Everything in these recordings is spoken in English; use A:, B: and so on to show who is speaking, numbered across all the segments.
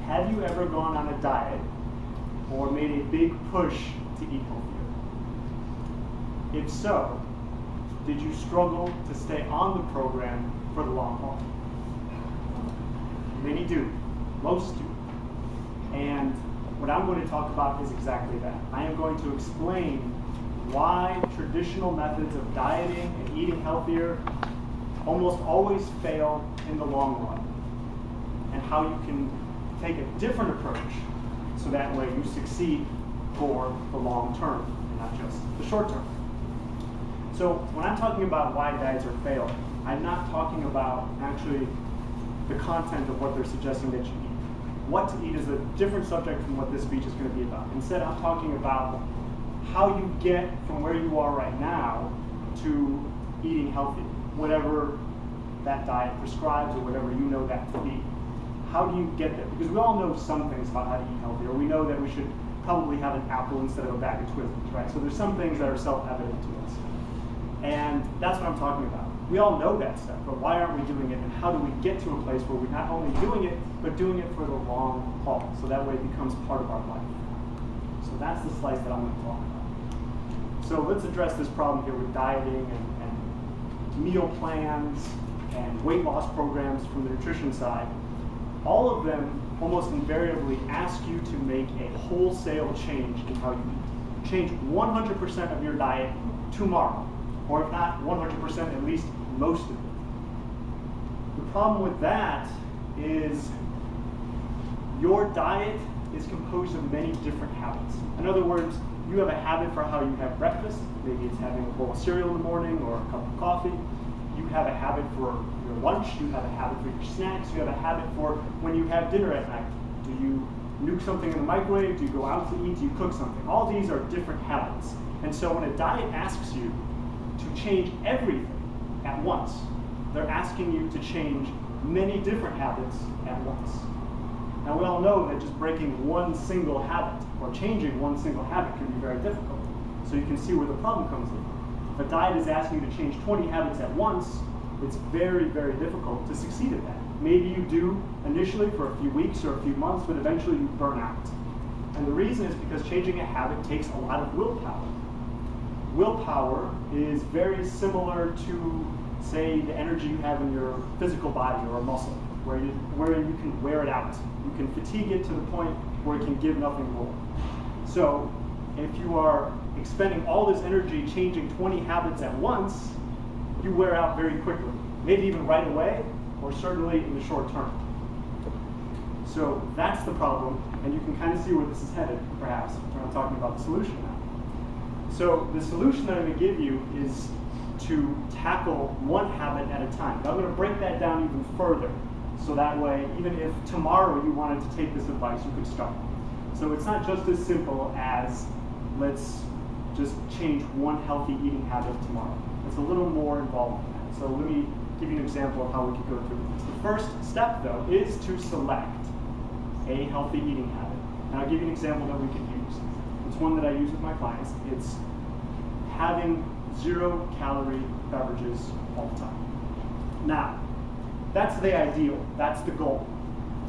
A: have you ever gone on a diet or made a big push to eat healthier? If so, did you struggle to stay on the program for the long haul? Many do, most do. And what I'm going to talk about is exactly that. I am going to explain why traditional methods of dieting and eating healthier almost always fail in the long run, and how you can take a different approach so that way you succeed for the long term and not just the short term. So when I'm talking about why diets are failed, I'm not talking about actually the content of what they're suggesting that you eat. What to eat is a different subject from what this speech is going to be about. Instead, I'm talking about how you get from where you are right now to eating healthy, whatever that diet prescribes or whatever you know that to be. How do you get there? Because we all know some things about how to eat healthy, or we know that we should probably have an apple instead of a bag of Twizzlers, right? So there's some things that are self-evident to us. And that's what I'm talking about. We all know that stuff, but why aren't we doing it? And how do we get to a place where we're not only doing it, but doing it for the long haul, so that way it becomes part of our life? So that's the slice that I'm going to talk about. So let's address this problem here with dieting and meal plans and weight loss programs from the nutrition side. All of them almost invariably ask you to make a wholesale change in how you eat. Change 100% of your diet tomorrow, or if not 100%, at least most of it. The problem with that is your diet is composed of many different habits. In other words, you have a habit for how you have breakfast. Maybe it's having a bowl of cereal in the morning or a cup of coffee. You have a habit for your lunch. You have a habit for your snacks. You have a habit for when you have dinner at night. Do you nuke something in the microwave? Do you go out to eat? Do you cook something? All these are different habits. And so when a diet asks you to change everything at once, they're asking you to change many different habits at once. Now, we all know that just breaking one single habit or changing one single habit can be very difficult. So you can see where the problem comes in. If a diet is asking you to change 20 habits at once, it's very, very difficult to succeed at that. Maybe you do initially for a few weeks or a few months, but eventually you burn out. And the reason is because changing a habit takes a lot of willpower. Willpower is very similar to, say, the energy you have in your physical body or a muscle, where you can wear it out. You can fatigue it to the point where it can give nothing more. So if you are expending all this energy changing 20 habits at once, you wear out very quickly, maybe even right away, or certainly in the short term. So that's the problem, and you can kind of see where this is headed, perhaps, when I'm talking about the solution now. So the solution that I'm going to give you is to tackle one habit at a time. But I'm going to break that down even further, so that way, even if tomorrow you wanted to take this advice, you could start. So it's not just as simple as, let's just change one healthy eating habit tomorrow. It's a little more involved in that. So let me give you an example of how we could go through this. The first step, though, is to select a healthy eating habit. And I'll give you an example that we could use. It's one that I use with my clients. It's having 0-calorie beverages all the time. Now, that's the ideal. That's the goal.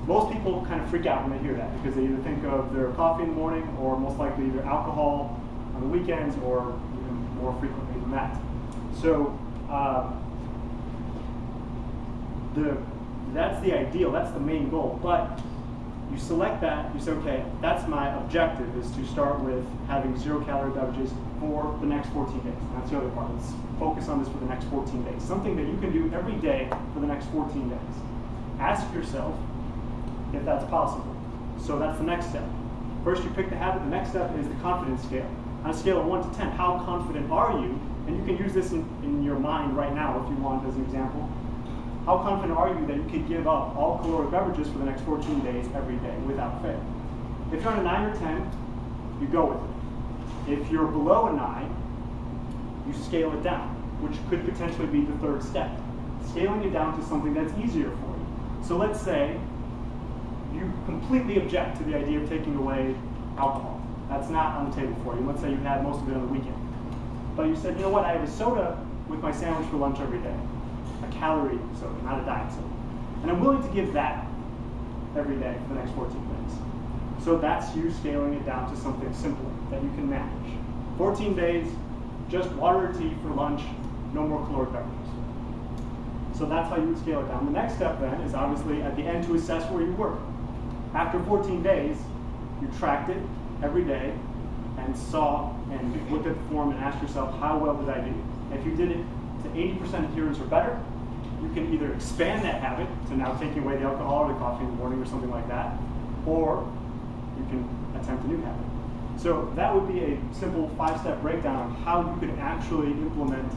A: Most people kind of freak out when they hear that because they either think of their coffee in the morning or most likely either alcohol on the weekends or even more frequently than that. So that's the ideal. That's the main goal. But you select that, you say, okay, that's my objective, is to start with having 0-calorie beverages for the next 14 days. And that's the other part. Let's focus on this for the next 14 days. Something that you can do every day for the next 14 days. Ask yourself if that's possible. So that's the next step. First you pick the habit. The next step is the confidence scale. On a scale of 1 to 10, how confident are you? And you can use this in your mind right now if you want as an example. How confident are you that you could give up all caloric beverages for the next 14 days every day without fail? If you're on a 9 or 10, you go with it. If you're below a 9, you scale it down, which could potentially be the third step. Scaling it down to something that's easier for you. So let's say you completely object to the idea of taking away alcohol. That's not on the table for you. Let's say you had most of it on the weekend. But you said, you know what, I have a soda with my sandwich for lunch every day. A calorie soda, not a diet soda. And I'm willing to give that up. every day for the next 14 days. So that's you scaling it down to something simpler that you can manage. 14 days, just water or tea for lunch, no more caloric beverages. So that's how you would scale it down. The next step then is obviously at the end to assess where you were. After 14 days, you tracked it every day and saw and looked at the form and asked yourself, how well did I do? If you did it to 80% adherence or better, you can either expand that habit to now taking away the alcohol or the coffee in the morning or something like that, or you can attempt a new habit. So that would be a simple 5-step breakdown of how you could actually implement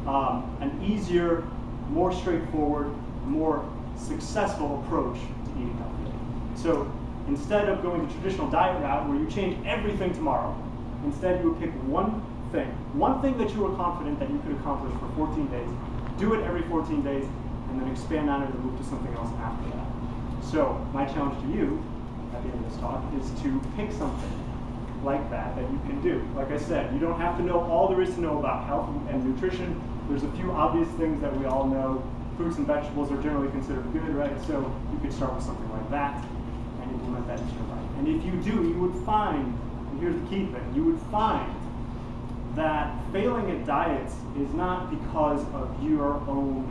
A: an easier, more straightforward, more successful approach to eating healthy. So instead of going the traditional diet route where you change everything tomorrow, instead you would pick one thing that you were confident that you could accomplish for 14 days, do it every 14 days, and then expand on it and move to something else after that. So my challenge to you at the end of this talk is to pick something like that you can do. Like I said, you don't have to know all there is to know about health and nutrition. There's a few obvious things that we all know. Fruits and vegetables are generally considered good, right? So you could start with something like that and implement that into your life. And if you do, you would find, and here's the key thing, you would find that failing at diets is not because of your own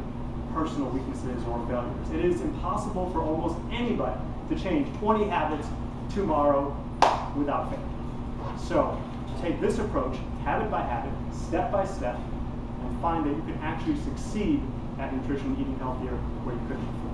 A: personal weaknesses or failures. It is impossible for almost anybody to change 20 habits tomorrow without failing. So take this approach, habit by habit, step by step, and find that you can actually succeed at nutrition, eating healthier where you couldn't before.